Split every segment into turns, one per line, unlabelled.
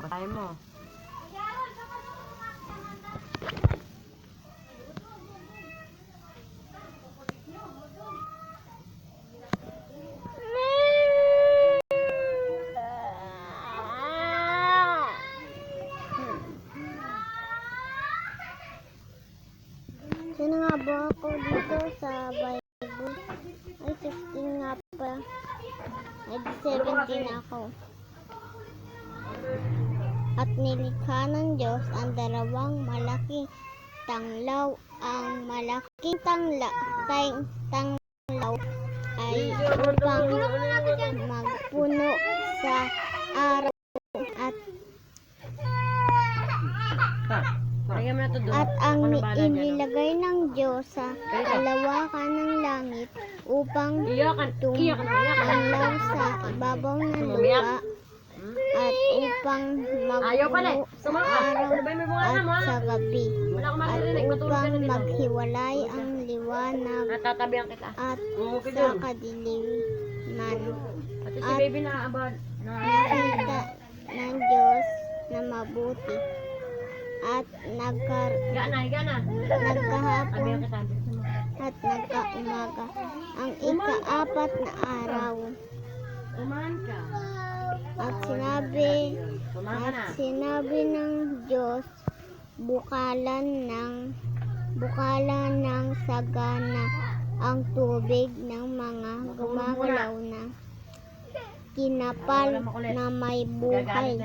Basahin mo.
Sino nga ba ako dito sa Bible? Ay, 16 nga pa. Ay, 17 ako. At nilikha ng Diyos ang dalawang malaking tanglaw. Ang malaking tanglaw ay upang magpuno sa araw at ang inilagay ng Diyos sa kalawakan ng langit upang tumanglaw sa ibabaw ng lupa at upang magpuno sa araw at sa gabi at upang maghiwalay ang liwanag at sa kadiliman. At nakita ng Diyos na mabuti at nagkahapon at nagkaumaga ang ika-4 na araw. At sinabi ng Diyos, bukalan ng sagana ang tubig ng mga gumagalaw na kinapal na may buhay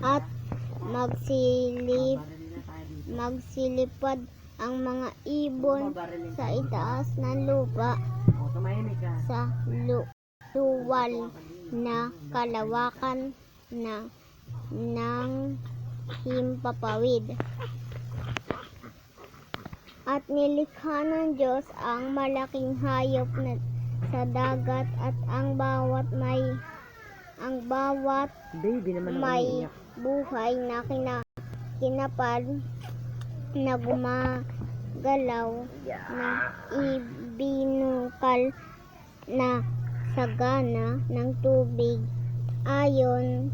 at magsilipad ang mga ibon sa itaas ng lupa sa luwal na kalawakan ng himpapawid. At nilikha ng Diyos ang malaking hayop sa dagat at ang bawat may buhay na kinapal na gumagalaw na ibinungkal na sagana ng tubig ayon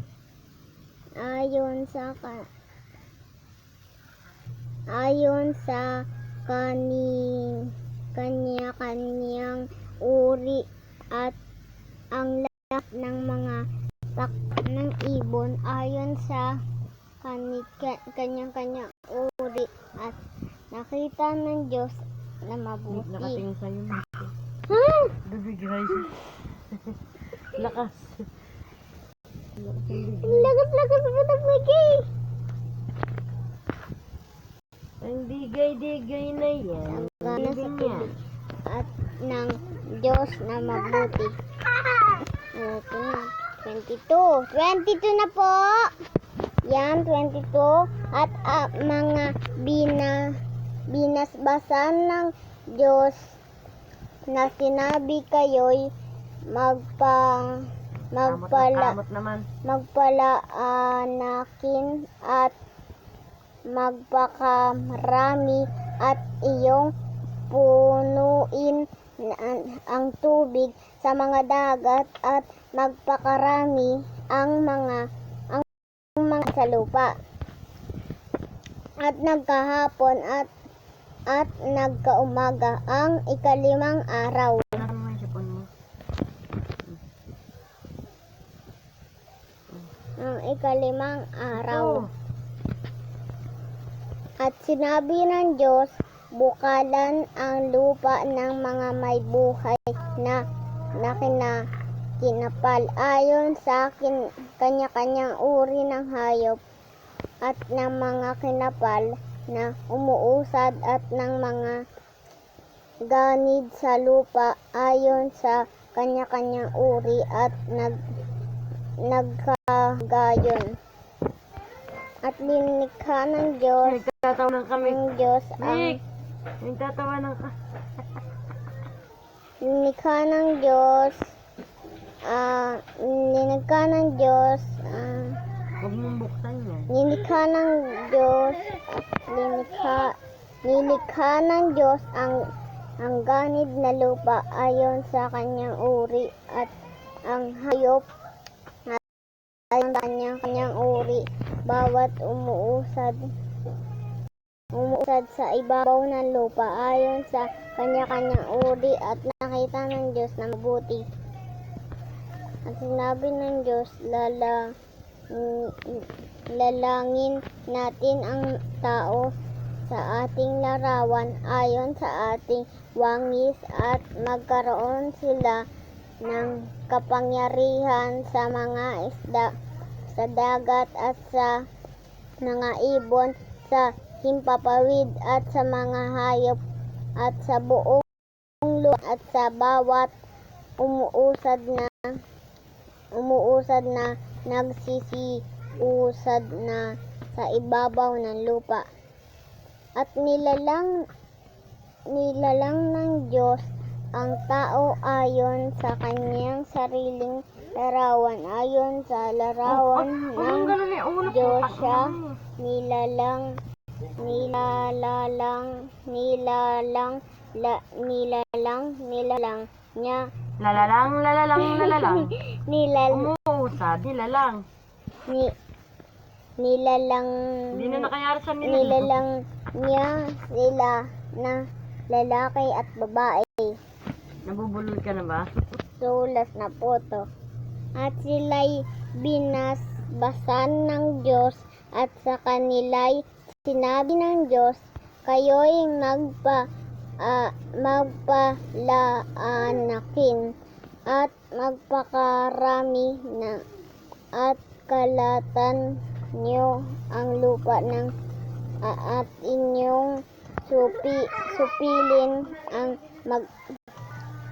sa kanya-kanyang uri at ang lahat ng mga ng ibon ayon sa kanya-kanyang uri at nakita ng Diyos na mabuti.
Nakatingin sa'yo mo. Bibigay. Lakas.
Lakas ng Mickey.
Ang digay-digay na yan.
Gana sa tubig at ng Diyos na mabuti. Ito na. 22 na po. Yan, 22. At mga binasbasan ng Diyos na sinabi kayo'y magpalaanakin at magpakarami at iyong punuin ang tubig sa mga dagat at magpakarami ang mga sa lupa. At nagkahapon at nagkaumaga ang ika-5 araw. Ang ika-5 araw. At sinabi ng Diyos, bukalan ang lupa ng mga may buhay na kinapal ayon sa kanya-kanyang uri ng hayop at ng mga kinapal na umuusad at ng mga ganid sa lupa ayon sa kanya-kanyang uri at nagkagayon. At linikha ng Diyos ang linikha ng Diyos
Huwag mong buksan yan.
Nilikha ng Diyos ang ganid na lupa ayon sa kanyang uri at ang hayop ayon sa kanyang uri uri, bawat umuusad sa ibabaw ng lupa ayon sa kanya-kanyang uri at nakita ng Diyos na mabuti. At sinabi ng Diyos, lalangin natin ang tao sa ating larawan ayon sa ating wangis at magkaroon sila ng kapangyarihan sa mga isda sa dagat at sa mga ibon sa himpapawid at sa mga hayop at sa buong lupa at sa bawat umuusad na nagsisiusad na sa ibabaw ng lupa. At nilalang ng Diyos ang tao ayon sa kanyang sariling larawan. Ayon sa larawan ng Diyos siya nilalang niya.
Lalalang.
Umuusad.
Nilalang.
Nilalang
Hindi na nakayari sa
nilalang niya sila na lalaki at babae.
Nabubulol ka na ba?
Sulas na po to. At sila'y binasbasan ng Diyos at sa kanila'y sinabi ng Diyos, kayo'y magpalaanakin at magpakarami na at kalatan niyo ang lupa ng at inyong supilin ang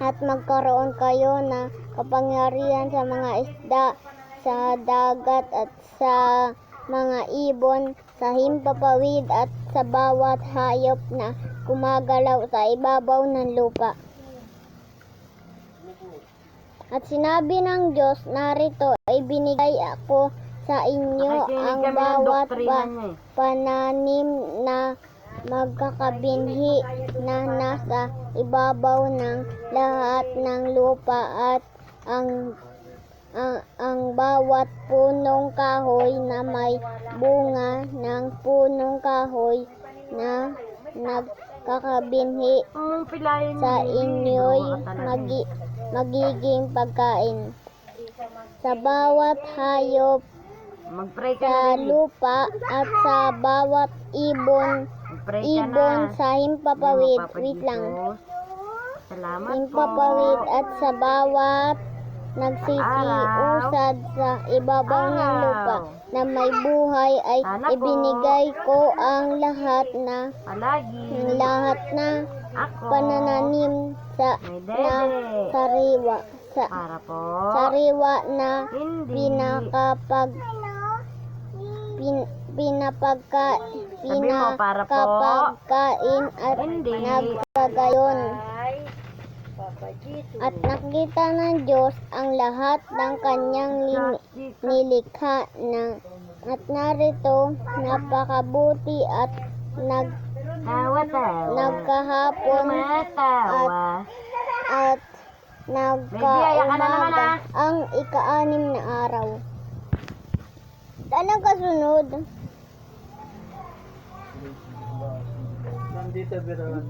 at magkaroon kayo na kapangyarihan sa mga isda sa dagat at sa mga ibon sa himpapawid at sa bawat hayop na gumagalaw sa ibabaw ng lupa. At sinabi ng Diyos, narito ay binigay ako sa inyo ang bawat pananim na magkakabinhi na nasa ibabaw ng lahat ng lupa at ang bawat punong kahoy na may bunga ng punong kahoy na nagkakabinhi sa inyo'y magiging pagkain. Sa bawat hayop sa lupa at sa bawat ibon sa himpapawid. Himpapawid at sa bawat nagsisiusad sa ibabaw ng lupa na may buhay ay ibinigay ko ang lahat na panananim sariwa na pinapagkain at nagkagayon. At nakita ng Diyos ang lahat ng kanyang nilikha at narito napakabuti at nagkahapon at nagkaumaga ang ika-6 na araw. Saan ang kasunod?
Nandito bitawan.